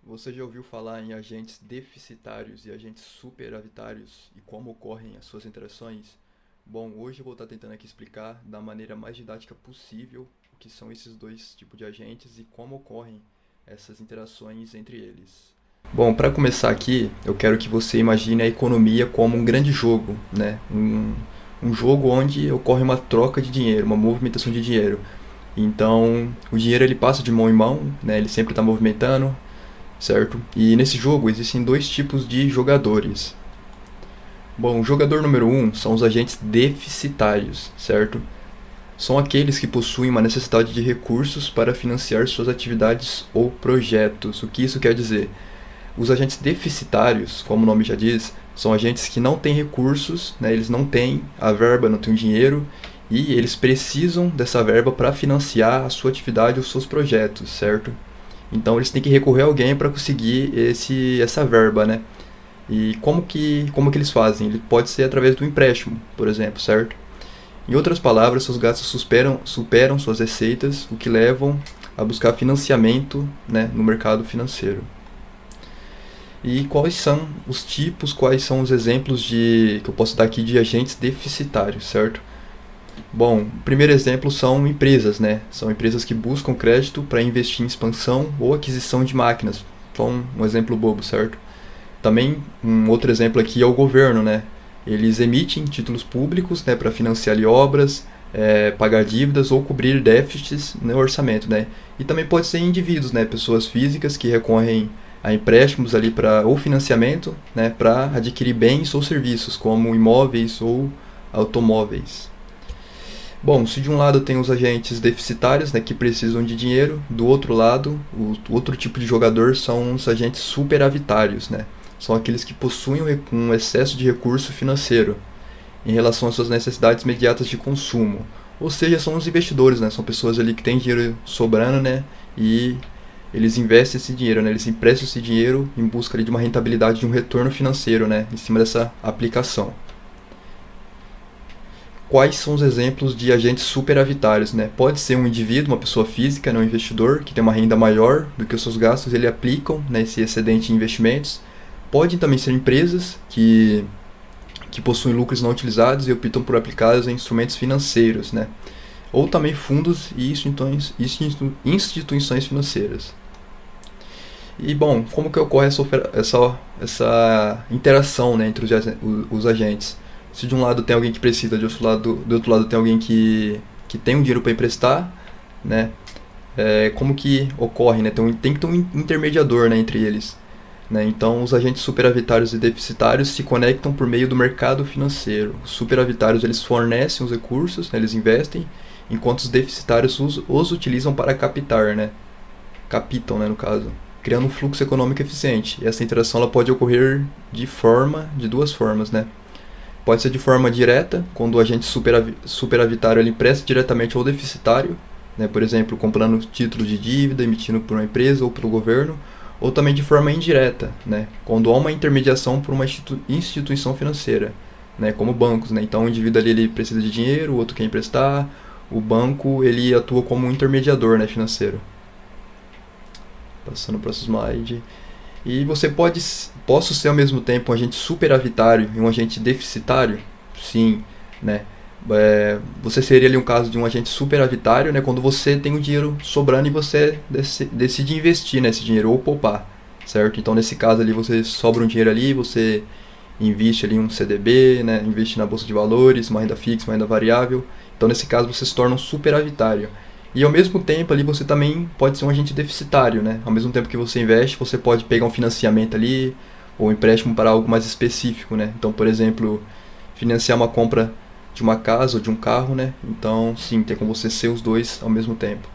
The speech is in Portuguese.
Você já ouviu falar em agentes deficitários e agentes superavitários e como ocorrem as suas interações? Bom, hoje eu vou estar tentando aqui explicar da maneira mais didática possível o que são esses dois tipos de agentes e como ocorrem essas interações entre eles. Bom, para começar aqui, eu quero que você imagine a economia como um grande jogo, né? Um jogo onde ocorre uma troca de dinheiro, uma movimentação de dinheiro. Então, o dinheiro ele passa de mão em mão, né? Ele sempre está movimentando, certo? E nesse jogo existem dois tipos de jogadores. Bom, o jogador número um são os agentes deficitários, certo? São aqueles que possuem uma necessidade de recursos para financiar suas atividades ou projetos. O que isso quer dizer? Os agentes deficitários, como o nome já diz, são agentes que não têm recursos, né? Eles não têm a verba, não têm o dinheiro e eles precisam dessa verba para financiar a sua atividade ou seus projetos, certo? Então eles têm que recorrer a alguém para conseguir essa verba, né? E como que eles fazem? Ele pode ser através do empréstimo, por exemplo, certo? Em outras palavras, seus gastos superam suas receitas, o que levam a buscar financiamento, né, no mercado financeiro. E quais são os tipos, quais são os exemplos que eu posso dar aqui de agentes deficitários, certo? Bom, o primeiro exemplo são empresas, né? São empresas que buscam crédito para investir em expansão ou aquisição de máquinas. Só um exemplo bobo, certo? Também um outro exemplo aqui é o governo, né? Eles emitem títulos públicos, né, para financiar ali obras, pagar dívidas ou cobrir déficits no orçamento, né? E também pode ser indivíduos, né, pessoas físicas que recorrem a empréstimos ali para ou financiamento, né, para adquirir bens ou serviços como imóveis ou automóveis. Bom, se de um lado tem os agentes deficitários, né, que precisam de dinheiro, do outro lado, o outro tipo de jogador são os agentes superavitários, né? São aqueles que possuem um excesso de recurso financeiro em relação às suas necessidades imediatas de consumo. Ou seja, são os investidores, né? São pessoas ali que têm dinheiro sobrando, né? E eles investem esse dinheiro, né? Eles emprestam esse dinheiro em busca ali de uma rentabilidade, de um retorno financeiro, né? Em cima dessa aplicação. Quais são os exemplos de agentes superavitários, né? Pode ser um indivíduo, uma pessoa física, né, um investidor que tem uma renda maior do que os seus gastos, ele aplicam, né, esse excedente em investimentos. Podem também ser empresas que possuem lucros não utilizados e optam por aplicá-los em instrumentos financeiros, né? Ou também fundos e instituições financeiras. E bom, como que ocorre essa interação, né, entre os agentes? Se de um lado tem alguém que precisa, do outro lado tem alguém que tem um dinheiro para emprestar, né? Como que ocorre, né? Tem que ter um intermediador, né, entre eles. Né? Então, os agentes superavitários e deficitários se conectam por meio do mercado financeiro. Os superavitários eles fornecem os recursos, né? Eles investem, enquanto os deficitários os utilizam para captar, né? Capitam, né, no caso, criando um fluxo econômico eficiente. E essa interação ela pode ocorrer de duas formas, né? Pode ser de forma direta, quando o agente superavitário ele empresta diretamente ao deficitário, né? Por exemplo, comprando títulos de dívida emitido por uma empresa ou pelo governo, ou também de forma indireta, né? Quando há uma intermediação por uma instituição financeira, né? Como bancos, né? Então o indivíduo ali ele precisa de dinheiro, o outro quer emprestar, o banco ele atua como um intermediador, né, financeiro. Passando para o slide. E posso ser ao mesmo tempo um agente superavitário e um agente deficitário? Sim, né? Você seria ali um caso de um agente superavitário, né, quando você tem o dinheiro sobrando e você decide investir nesse dinheiro ou poupar, certo? Então nesse caso ali você sobra um dinheiro ali, você investe ali um CDB, né, investe na bolsa de valores, uma renda fixa, uma renda variável. Então nesse caso você se torna um superavitário. E ao mesmo tempo ali você também pode ser um agente deficitário, né? Ao mesmo tempo que você investe, você pode pegar um financiamento ali ou um empréstimo para algo mais específico, né? Então, por exemplo, financiar uma compra de uma casa ou de um carro, né? Então, sim, tem como você ser os dois ao mesmo tempo.